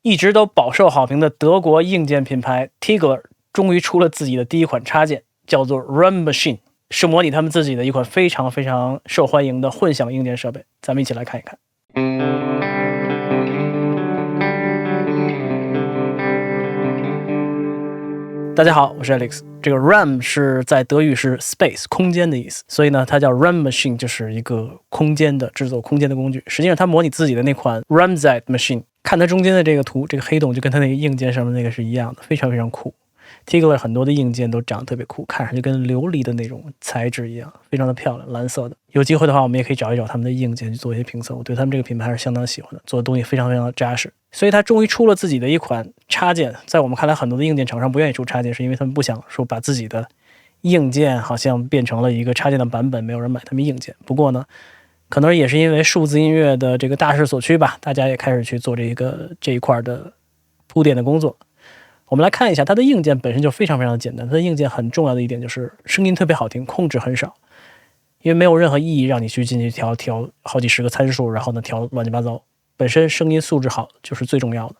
一直都饱受好评的德国硬件品牌 Tegeler 终于出了自己的第一款插件，叫做 Run Machine， 是模拟他们自己的一款非常非常受欢迎的混响硬件设备。咱们一起来看一看。大家好，我是 Alex。这个 RAM 是在德语是 space 空间的意思，所以呢，它叫 Run Machine， 就是一个空间的制作空间的工具。实际上，它模拟自己的那款 Ramjet Machine， 看它中间的这个图，这个黑洞就跟它那个硬件上面那个是一样的，非常非常酷。Tegeler 很多的硬件都长得特别酷，看上去跟琉璃的那种材质一样，非常的漂亮，蓝色的。有机会的话，我们也可以找一找他们的硬件去做一些评测。我对他们这个品牌还是相当喜欢的，做的东西非常非常的扎实。所以他终于出了自己的一款插件，在我们看来，很多的硬件厂商不愿意出插件，是因为他们不想说把自己的硬件好像变成了一个插件的版本，没有人买他们硬件。不过呢，可能也是因为数字音乐的这个大势所趋吧，大家也开始去做这一块的铺垫的工作。我们来看一下它的硬件本身就非常非常的简单，它的硬件很重要的一点就是声音特别好听，控制很少，因为没有任何意义让你去进去调好几十个参数，然后呢调乱七八糟，本身声音素质好就是最重要的。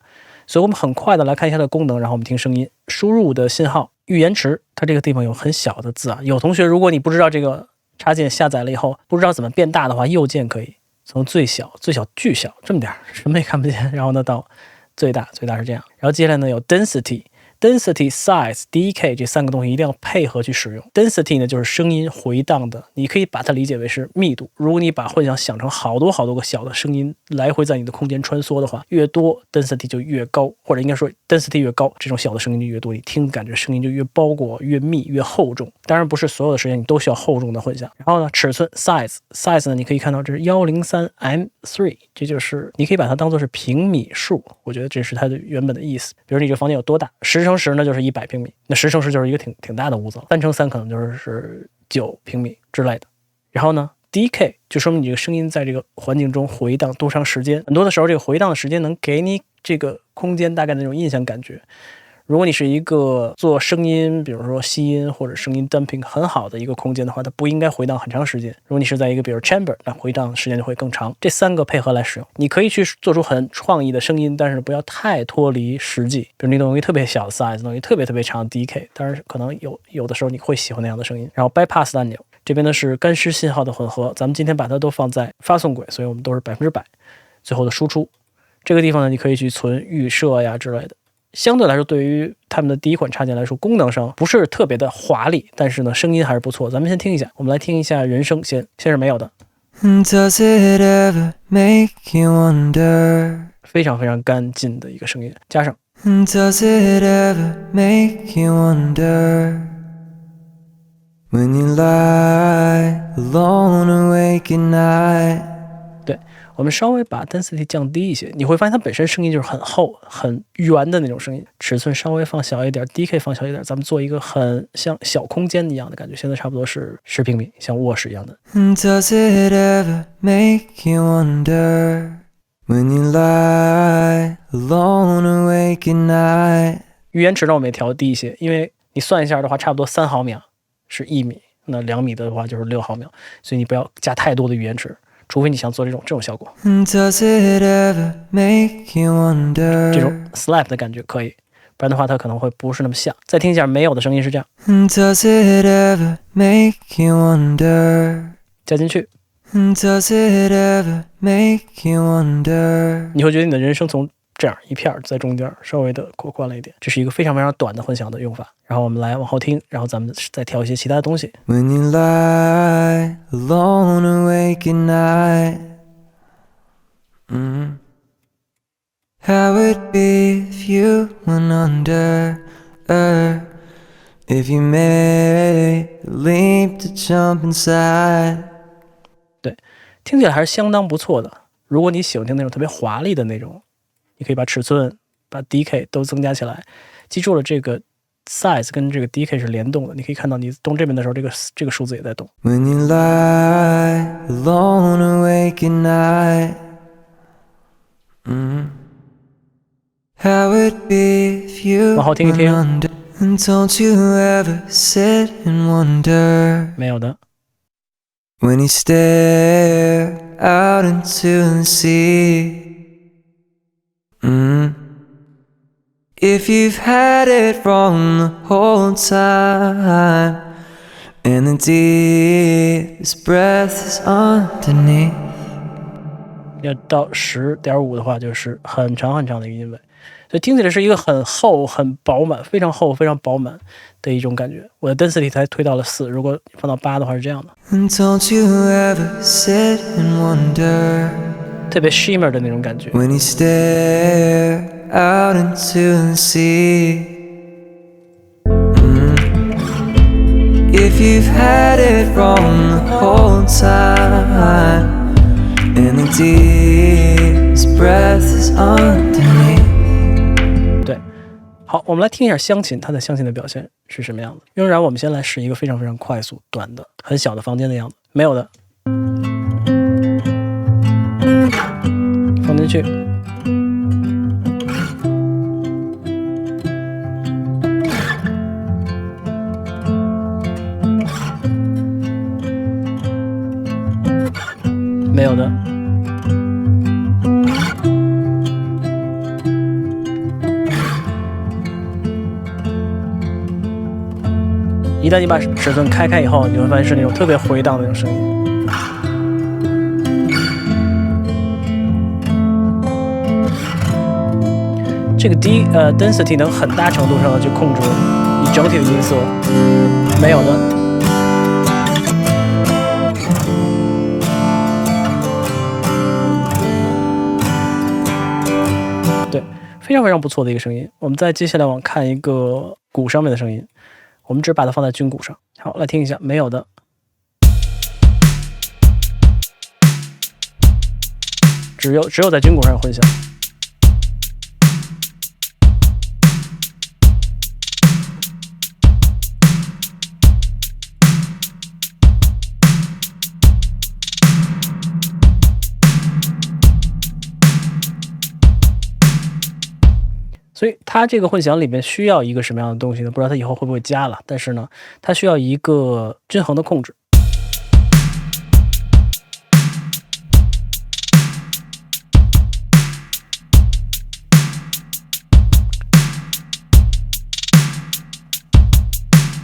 所以我们很快的来看一下它的功能，然后我们听声音。输入的信号预延迟，它这个地方有很小的字啊，有同学如果你不知道这个插件下载了以后不知道怎么变大的话，右键可以从最小巨小这么点什么也看不见，然后呢到最大是这样。然后接下来呢有 density、size、decay 这三个东西一定要配合去使用。density 呢就是声音回荡的，你可以把它理解为是密度。如果你把混响想成好多个小的声音来回在你的空间穿梭的话，越多 density 就越高，或者应该说 density 越高，这种小的声音就越多，你听感觉声音就越包裹、越密、越厚重。当然不是所有的声音你都需要厚重的混响。然后呢，尺寸 size 呢，你可以看到这是 103M3， 这就是你可以把它当做是平米数，我觉得这是它的原本的意思。比如你这个房间有多大，10×10呢就是100平米，那10×10就是一个挺大的屋子了，3×3可能就是9平米之类的。然后呢 decay 就说明你这个声音在这个环境中回荡多长时间，很多的时候这个回荡的时间能给你这个空间大概的那种印象感觉。如果你是一个做声音比如说吸音或者声音 dumping 很好的一个空间的话，它不应该回荡很长时间。如果你是在一个比如 chamber， 那回荡时间就会更长。这三个配合来使用，你可以去做出很创意的声音，但是不要太脱离实际。比如你弄一个特别小的 size， 弄一个特别长的 decay， 当然可能有的时候你会喜欢那样的声音。然后 bypass 按钮这边呢是干湿信号的混合，咱们今天把它都放在发送轨，所以我们都是100%。最后的输出这个地方呢，你可以去存预设呀之类的。相对来说，对于他们的第一款插件来说，功能上不是特别的华丽，但是呢，声音还是不错。咱们先听一下，我们来听一下人声，先是没有的。Does it ever make you wonder？ 非常非常干净的一个声音，加上 Does it ever make you wonder when you lie alone awake at night？ 对，我们稍微把 density 降低一些，你会发现它本身声音就是很厚很圆的那种声音。尺寸稍微放小一点， DK 放小一点，咱们做一个很像小空间一样的感觉。现在差不多是10平米，像卧室一样的。Does it ever make you wonder when you lie alone awake at night？ 预延迟呢我们也调低一些，因为你算一下的话差不多3毫秒是1米，那2米的话就是6毫秒，所以你不要加太多的预延迟，除非你想做这种效果。Does it ever make you wonder？ 这种 slap 的感觉可以，不然的话它可能会不是那么像。再听一下没有的声音是这样。Does it ever make you wonder？ 加进去。Does it ever make you wonder？ 你会觉得你的人声从这样一片在中间稍微的扩宽了一点，这是一个非常非常短的混响的用法。然后我们来往后听，然后咱们再调一些其他的东西。When you lie alone awake at night， How would it be if you went under earth? If you made a leap to jump inside？ 对，听起来还是相当不错的。如果你喜欢听那种特别华丽的那种，你可以把尺寸把 DK 都增加起来。记住了，这个 size 跟这个 DK 是联动的，你可以看到你动这边的时候这个数字也在动。When you lie alone awake at night， How would it be if you 往后听一听。And don't you ever sit and wonder？ 没有的。When you stare out into the sea， If you've had it wrong the whole time, and the deepest breath is underneath. 要到10.5的话，就是很长很长的一个音位，所以听起来是一个很厚、很饱满、非常厚、非常饱满的一种感觉。我的 density 才推到了4，如果放到8的话是这样的。And don't you ever sit and wonder, 特别 shimmer 的那种感觉。 when you stare out into the sea. If you've had it wrong the whole time, and the deepest breath is underneath. 对，好，我们来听一下湘琴，它的湘琴的表现是什么样子。仍然，我们先来试一个非常非常快速、短的、很小的房间的样子，没有的，放进去。没有的，一旦你把尺寸开以后，你会发现是那种特别回荡的那种声音。这个density 能很大程度上的去控制你整体的音色，没有的。对，非常非常不错的一个声音。我们再接下来往看一个鼓上面的声音，我们只把它放在军鼓上。好，来听一下，没有的，只有在军鼓上有混响。所以它这个混响里面需要一个什么样的东西呢？不知道它以后会不会加了，但是呢，它需要一个均衡的控制。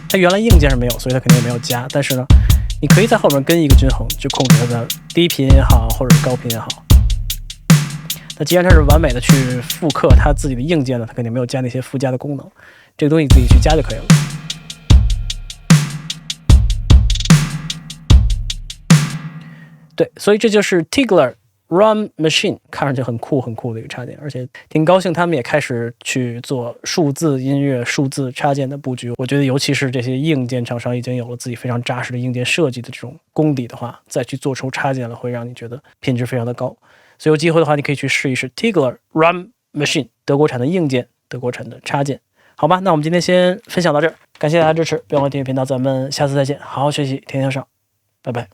它原来硬件是没有，所以它肯定也没有加。但是呢，你可以在后面跟一个均衡，去控制它的低频也好，或者是高频也好。那既然它是完美的去复刻它自己的硬件呢，它肯定没有加那些附加的功能，这个东西自己去加就可以了。对，所以这就是 Tigler Rum Machine， 看上去很酷很酷的一个插件，而且挺高兴他们也开始去做数字音乐、数字插件的布局。我觉得尤其是这些硬件厂商已经有了自己非常扎实的硬件设计的这种功底的话，再去做出插件了，会让你觉得品质非常的高。所以有机会的话，你可以去试一试 Tigler Rum Machine， 德国产的硬件，德国产的插件。好吧，那我们今天先分享到这儿，感谢大家支持，别忘了订阅频道，咱们下次再见，好好学习，天天向上，拜拜。